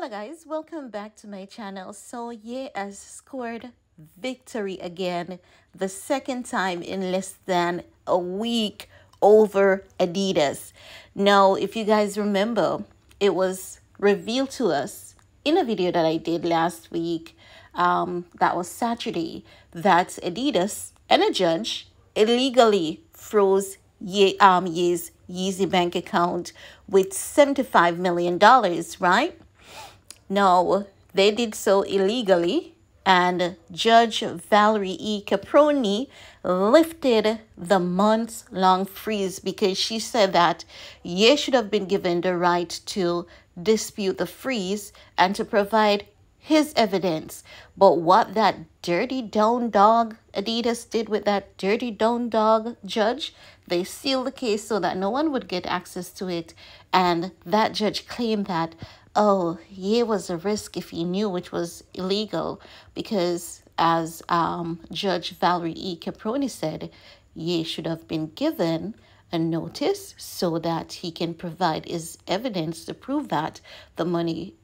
Hello guys, welcome back to my channel. So Ye has scored victory again, the second time in less than a week over Adidas. Now, if you guys remember, it was revealed to us in a video that I did last week, that was Saturday, that Adidas and a judge illegally froze Ye's Yeezy bank account with $75 million, right? No, they did so illegally, and Judge Valerie E. Caproni lifted the months-long freeze because she said that Ye should have been given the right to dispute the freeze and to provide his evidence. But what that dirty down dog Adidas did with that dirty down dog judge, they sealed the case so that no one would get access to it. And that judge claimed that, oh, Ye was a risk if he knew, which was illegal because, as Judge Valerie E. Caproni said, Ye should have been given a notice so that he can provide his evidence to prove that the money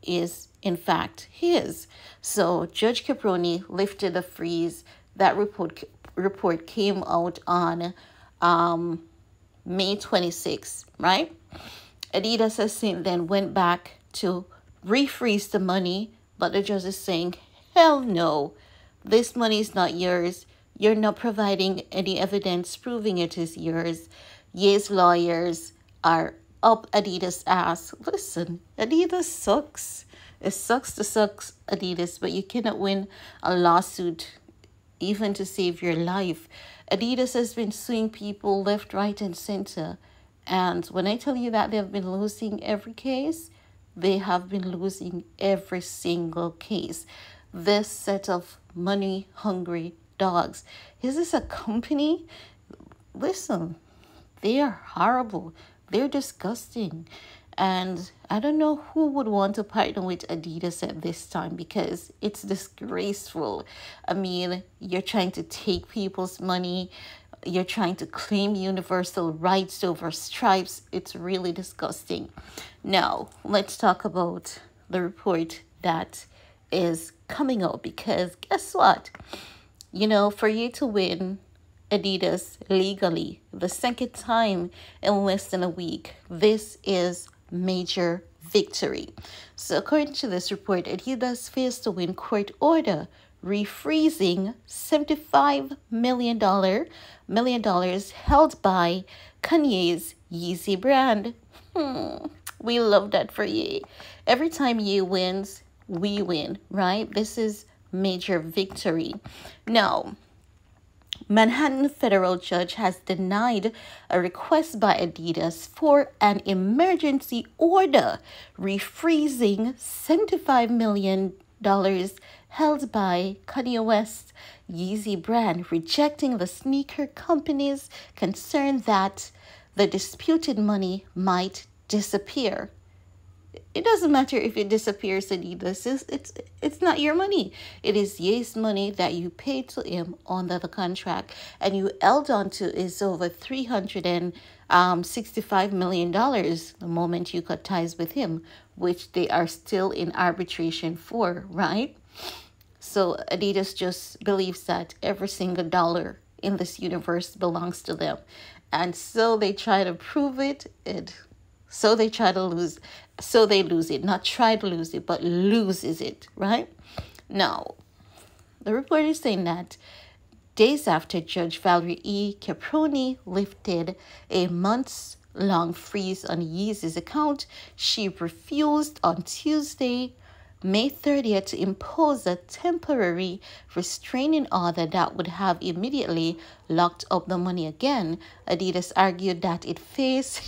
is in fact his. So Judge Caproni lifted the freeze. That report came out on May 26th, right? Adidas has since then went back to refreeze the money, but the judge is saying, hell no, this money is not yours. You're not providing any evidence proving it is yours. Ye's lawyers are up Adidas' ass. Listen, Adidas sucks. It sucks to suck Adidas, but you cannot win a lawsuit even to save your life. Adidas has been suing people left, right, and center. And when I tell you that they've been losing every case, they have been losing every single case. This set of money-hungry dogs. Is this a company? Listen, they are horrible. They're disgusting. And I don't know who would want to partner with Adidas at this time because it's disgraceful. I mean, you're trying to take people's money. You're trying to claim universal rights over stripes. It's really disgusting. Now, let's talk about the report that is coming out because guess what? You know, for you to win Adidas legally the second time in less than a week, this is major victory. So according to this report, Adidas fails to win court order refreezing $75 million held by Kanye's Yeezy brand. We love that for Ye. Every time Ye wins, we win, right? This is major victory. Now, Manhattan federal judge has denied a request by Adidas for an emergency order refreezing $75 million held by Kanye West's Yeezy brand, rejecting the sneaker company's concern that the disputed money might disappear. It doesn't matter if it disappears, Adidas. It's not your money. It is Ye's money that you paid to him under the contract, and you held on to is over $365 million the moment you cut ties with him, which they are still in arbitration for, right? So Adidas just believes that every single dollar in this universe belongs to them, and so they try to prove it. So they try to lose, so they lose it. Not try to lose it, but loses it, right? Now, the report is saying that days after Judge Valerie E. Caproni lifted a months-long freeze on Yeezy's account, she refused on Tuesday, May 30th, to impose a temporary restraining order that would have immediately locked up the money again. Adidas argued that it faced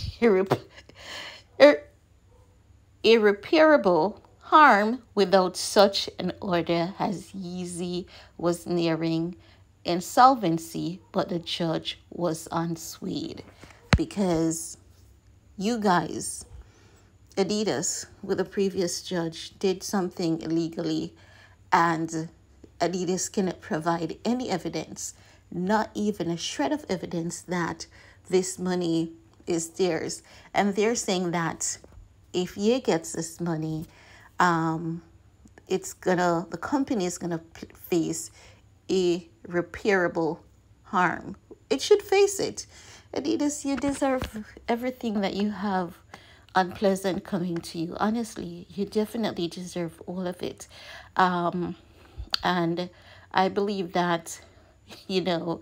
irreparable harm without such an order, as Yeezy was nearing insolvency, but the judge was unswayed because you guys, Adidas, with the previous judge, did something illegally, and Adidas cannot provide any evidence, not even a shred of evidence that this money is theirs. And they're saying that if Ye gets this money, um, the company is gonna face irreparable harm. It should face it. Adidas, you deserve everything that you have unpleasant coming to you. Honestly, you definitely deserve all of it. Um, and I believe that, you know,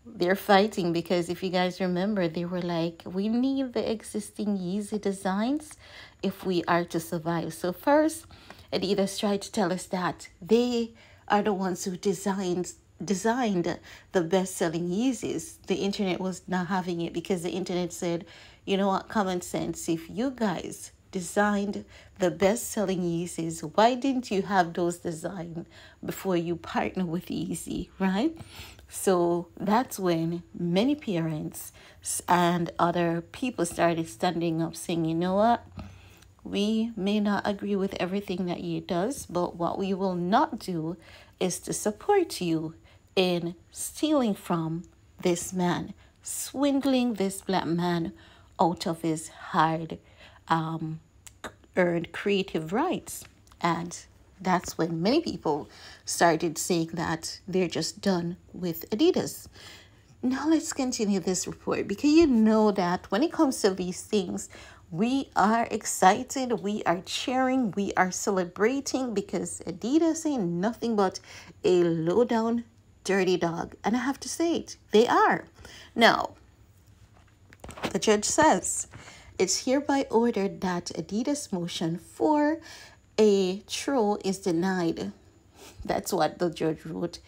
they're fighting because if you guys remember, they were like, we need the existing Yeezy designs if we are to survive. So first, Adidas tried to tell us that they are the ones who designed the best-selling Yeezys. The internet was not having it because the internet said, you know what, common sense, if you guys designed the best-selling Yeezys, why didn't you have those designed before you partner with Yeezy, right? So that's when many parents and other people started standing up saying, you know what, we may not agree with everything that he does, but what we will not do is to support you in stealing from this man, swindling this black man out of his hard earned creative rights. And that's when many people started saying that they're just done with Adidas. Now let's continue this report because you know that when it comes to these things, we are excited, we are cheering, we are celebrating because Adidas ain't nothing but a low down dirty dog. And I have to say it, they are. Now, the judge says it's hereby ordered that Adidas' motion for a throw is denied. That's what the judge wrote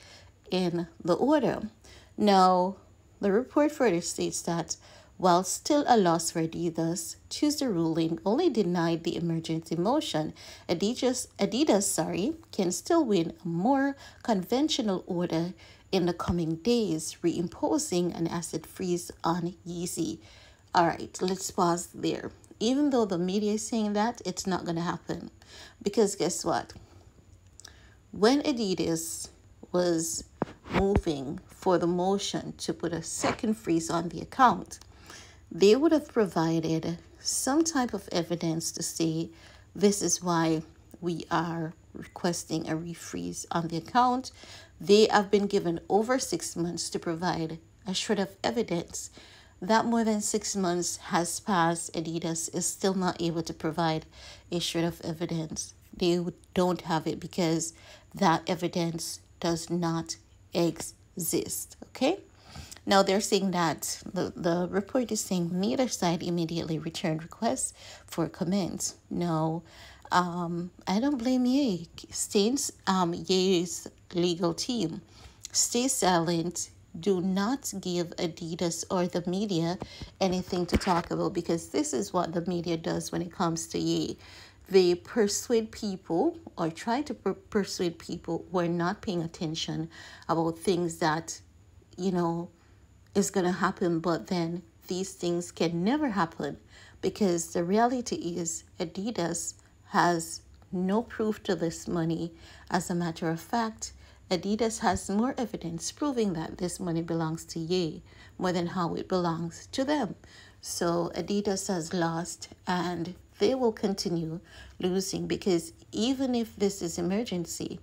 in the order. Now, the report further states that while still a loss for Adidas, Tuesday ruling only denied the emergency motion. Adidas can still win a more conventional order in the coming days, reimposing an asset freeze on Yeezy. All right, let's pause there. Even though the media is saying that, it's not going to happen. Because guess what? When Adidas was moving for the motion to put a second freeze on the account, they would have provided some type of evidence to say this is why we are requesting a refreeze on the account. They have been given over 6 months to provide a shred of evidence. That more than 6 months has passed, Adidas is still not able to provide a shred of evidence. They don't have it because that evidence does not exist. Okay? Now they're saying that the report is saying neither side immediately returned requests for comment. No, I don't blame Ye. Ye's legal team. Stay silent. Do not give Adidas or the media anything to talk about because this is what the media does when it comes to Ye. They persuade people or try to persuade people who are not paying attention about things that, you know, is going to happen, but then these things can never happen because the reality is Adidas has no proof to this money. As a matter of fact, Adidas has more evidence proving that this money belongs to Ye more than how it belongs to them. So Adidas has lost and they will continue losing because even if this is emergency,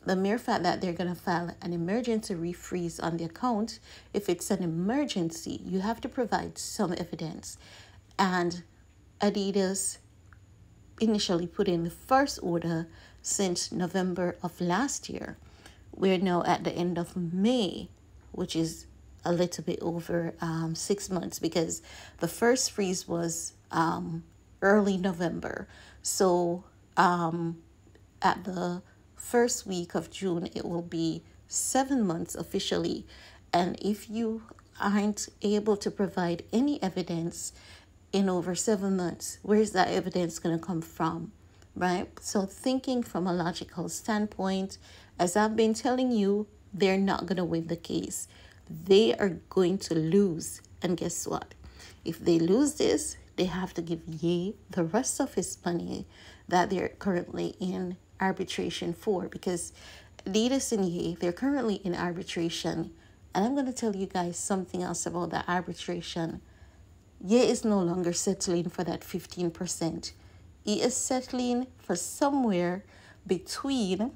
the mere fact that they're going to file an emergency refreeze on the account, if it's an emergency, you have to provide some evidence. And Adidas initially put in the first order since November of last year. We're now at the end of May, which is a little bit over 6 months because the first freeze was early November. So at the first week of June, it will be 7 months officially. And if you aren't able to provide any evidence in over 7 months, where's that evidence going to come from, right? So thinking from a logical standpoint, as I've been telling you, they're not going to win the case. They are going to lose. And guess what? If they lose this, they have to give Ye the rest of his money that they're currently in arbitration for, because Adidas and Ye, they're currently in arbitration. And I'm going to tell you guys something else about that arbitration. Ye is no longer settling for that 15%. He is settling for somewhere between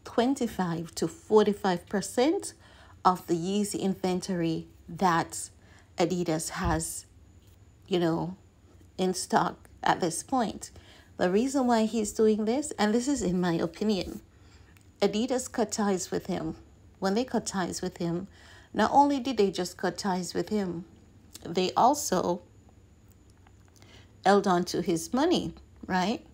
25 to 45% of the Yeezy inventory that Adidas has, you know, in stock at this point. The reason why he's doing this, and this is in my opinion, Adidas cut ties with him. When they cut ties with him, not only did they just cut ties with him, they also held on to his money, right?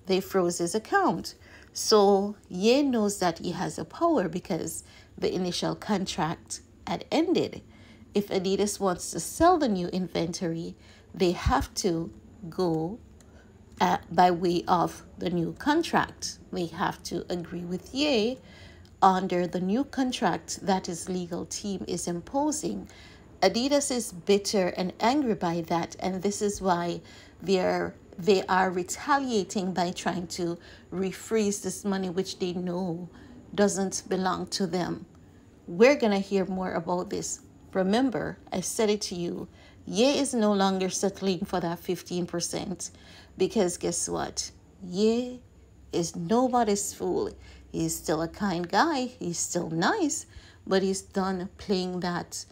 They froze his account. So Ye knows that he has a power because the initial contract had ended. If Adidas wants to sell the new inventory, they have to go by way of the new contract. They have to agree with Ye under the new contract that his legal team is imposing. Adidas is bitter and angry by that, and this is why they are retaliating by trying to refreeze this money which they know doesn't belong to them. We're going to hear more about this. Remember, I said it to you. Ye is no longer settling for that 15% because guess what? Ye is nobody's fool. He's still a kind guy. He's still nice, but he's done playing that,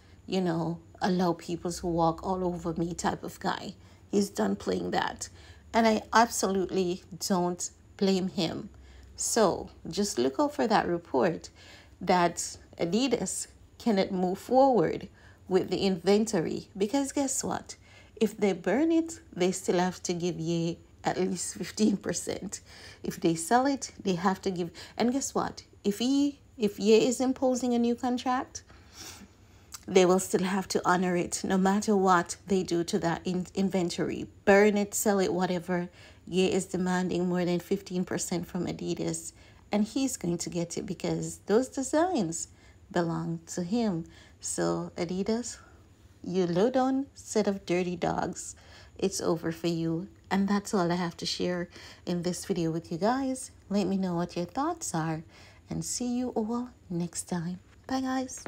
allow people to walk all over me type of guy. He's done playing that. And I absolutely don't blame him. So just look out for that report that Adidas cannot move forward with the inventory because guess what? If they burn it, they still have to give Ye at least 15%. If they sell it, they have to give. And guess what? If Ye is imposing a new contract, they will still have to honor it no matter what they do to that inventory. Burn it, sell it, whatever. Ye is demanding more than 15% from Adidas. And he's going to get it because those designs belong to him. So Adidas, you low down set of dirty dogs. It's over for you. And that's all I have to share in this video with you guys. Let me know what your thoughts are. And see you all next time. Bye, guys.